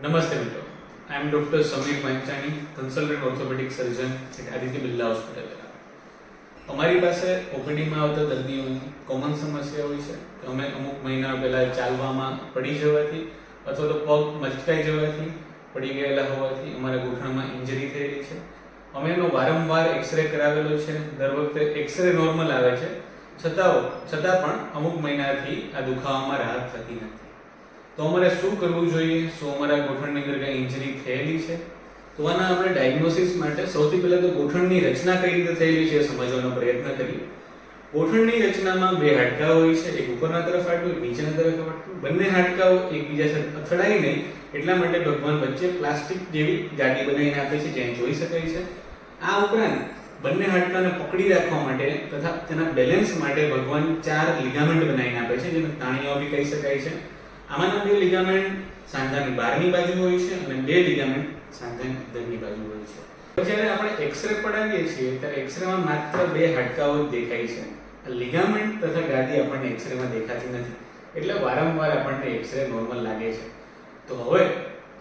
નમસ્તે મિત્રો, I am doctor Sameer Panchani, consultant orthopaedic surgeon at Aditya Birla hospital. અમારી પાસે ઓપીડીમાં આવતા દર્દીઓની કોમન સમસ્યા હોય છે કે અમે અમુક મહિના પહેલા ચાલવામાં પડી જવાથી અથવા તો પગ મચકાઈ જવાથી, પડી ગયેલા હોવાથી અમારા ઘૂંટણમાં ઇન્જરી થયેલી છે. અમે એનો વારંવાર એક્સરે કરાવેલો છે. દર વખતે એક્સરે નોર્મલ આવે છે, છતાં પણ અમુક મહિનાથી આ દુખાવામાં રાહત થતી નથી. તો અમારે શું કરવું જોઈએ? શું અમારા ગોઠણની અંદર કઈ ઇન્જરી થયેલી છે? તો આના આપણે ડાયગ્નોસિસ માટે સૌથી પહેલા તો ગોઠણની રચના કઈ રીતે થયેલી છે એ સમજવાનો પ્રયત્ન કરીએ. ગોઠણની રચનામાં બે હાડકાં હોય છે, એક ઉપરના તરફ હાડકું, એક નીચેના તરફ હાડકું. બંને હાડકાઓ એકબીજા સાથે અથડાય નહીં એટલા માટે ભગવાન વચ્ચે પ્લાસ્ટિક જેવી ગાદી બનાવીને આપે છે, જ્યાં જોઈ શકાય છે. આ ઉપરાંત બંને હાડકાને પકડી રાખવા માટે તથા તેના બેલેન્સ માટે ભગવાન 4 લિગામેન્ટ બનાવીને આપે છે, જેને તાણીઓ બી કહી શકાય છે. આમાંના 2 લિગામેન્ટ સાંધાની બહારની બાજુ હોય છે અને 2 લિગામેન્ટ સાંધાની અંદરની બાજુ હોય છે. જ્યારે આપણે એક્સરે પડાવીએ છીએ ત્યારે એક્સરેમાં માત્ર 2 હાડકાઓ જ દેખાય છે. લિગામેન્ટ તથા ગાદી આપણને એક્સરેમાં દેખાતી નથી, એટલે વારંવાર આપણને એક્સરે નોર્મલ લાગે છે. તો હવે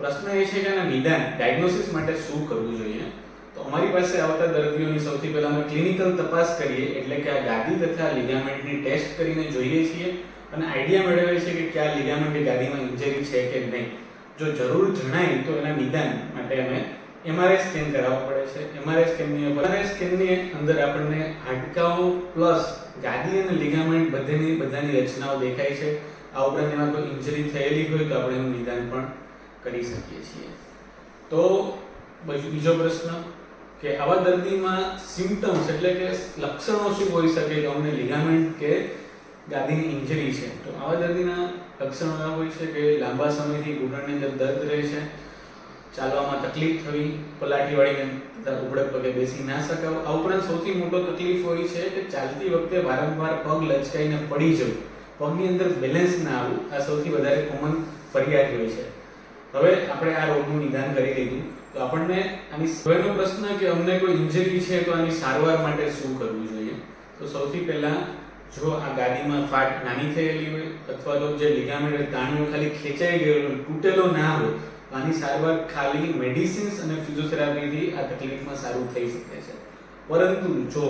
પ્રશ્ન એ છે કે આના નિદાન ડાયગ્નોસિસ માટે શું કરવું જોઈએ? તો અમારી પાસે આવતા દર્દીઓની સૌથી પહેલા અમે ક્લિનિકલ તપાસ કરીએ, એટલે કે આ ગાદી તથા લિગામેન્ટની ટેસ્ટ કરીને જોઈએ છીએ અને આઈડિયા મેળવીએ છીએ કે કયા લિગામેન્ટ કે ગાદીમાં ઇન્જરી છે કે નહીં. જો જરૂર જણાય તો એના નિદાન માટે અમે એમઆરઆઈ સ્કેન કરાવવું પડે છે. એમઆરઆઈ સ્કેનની અંદર આપણને હાડકાઓ પ્લસ ગાદી અને લિગામેન્ટ બધાની રચનાઓ દેખાય છે. આ ઉપરાંત એમાં કોઈ ઇન્જરી થયેલી હોય તો આપણે એનું નિદાન પણ કરી શકીએ છીએ. તો બીજો પ્રશ્ન કે આવા દર્દીમાં સિમ્પટમ્સ એટલે કે લક્ષણો શું હોઈ શકે કે અમને લિગામેન્ટ કે ગાદીની ઇન્જરી છે? તો આવા દર્દીના લક્ષણો એવા હોય છે કે લાંબા સમયથી ઘૂંટણની અંદર દર્દ રહે છે, ચાલવામાં તકલીફ થવી, પલાઠી વાળીને તથા ઉબળે પગે બેસી ના શકાવ. આ ઉપરાંત સૌથી મોટો તકલીફ હોય છે કે ચાલતી વખતે વારંવાર પગ લચકાઈને પડી જવું, પગની અંદર બેલેન્સ ના આવવું. આ સૌથી વધારે કોમન ફરિયાદ હોય છે. હવે આપણે આ રોગનું નિદાન કરી લીધું તો આપણને આની હવેનો પ્રશ્ન કે અમને કોઈ ઇન્જરી છે તો આની સારવાર માટે શું કરવું જોઈએ? તો સૌથી પહેલા જો આ ગાદીમાં ફાટ નાની થયેલી હોય અથવા તો જે લિગામેન્ટ તાણીઓ ખાલી ખેંચાઈ ગયેલો તૂટેલો ના હોય તો આની સારવાર ખાલી મેડિસિન્સ અને ફિઝિયોથેરાપીથી આ તકલીફમાં સારું થઈ શકે છે. પરંતુ જો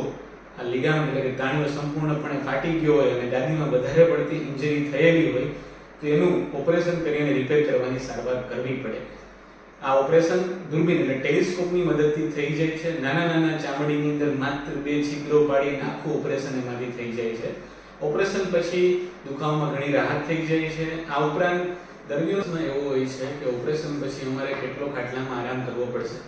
આ લિગામેન્ટ એટલે કે તાણીઓ સંપૂર્ણપણે ફાટી ગયો હોય અને ગાદીમાં વધારે પડતી ઇન્જરી થયેલી હોય તો એનું ઓપરેશન કરીને રિપેર કરવાની સારવાર કરવી પડે. આ ઓપરેશન દૂરબીન એટલે ટેલિસ્કોપની મદદથી થઈ જાય છે. નાના ચામડીની અંદર માત્ર 2 છિદ્રો પાડીને આખું ઓપરેશન એમાંથી થઈ જાય છે. ઓપરેશન પછી દુખાવામાં ઘણી રાહત થઈ જાય છે. આ ઉપરાંત દર્દીઓમાં એવું હોય છે કે ઓપરેશન પછી અમારે કેટલો ખાટલામાં આરામ કરવો પડશે,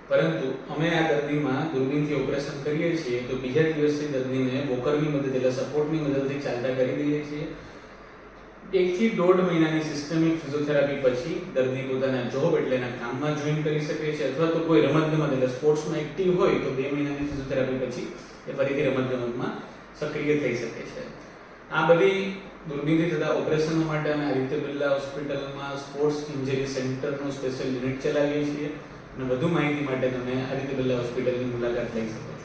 પરંતુ અમે આ દર્દીમાં દૂરબીનથી ઓપરેશન કરીએ છીએ તો બીજા દિવસથી દર્દીને વોકરની મદદ એટલે સપોર્ટની મદદથી ચાલતા કરી દઈએ છીએ. 1 થી 1.5 મહિનાની સિસ્ટમિક ફિઝિયોથેરાપી પછી દર્દી પોતાના જોબ એટલે એના કામમાં જોઈન કરી શકે છે, અથવા તો કોઈ રમતગમત એટલે સ્પોર્ટ્સમાં એક્ટિવ હોય તો 2 મહિનાની ફિઝિયોથેરાપી પછી એ ફરીથી રમતગમતમાં સક્રિય થઈ શકે છે. આ બધી દૂરબીનથી થતા ઓપરેશનો માટે અમે આદિત્ય બિરલા હોસ્પિટલમાં સ્પોર્ટ્સ ઇન્જરી સેન્ટરનું સ્પેશિયલ યુનિટ ચલાવીએ છીએ અને વધુ માહિતી માટે તમે આદિત્ય બિરલા હોસ્પિટલની મુલાકાત લઈ શકો છો.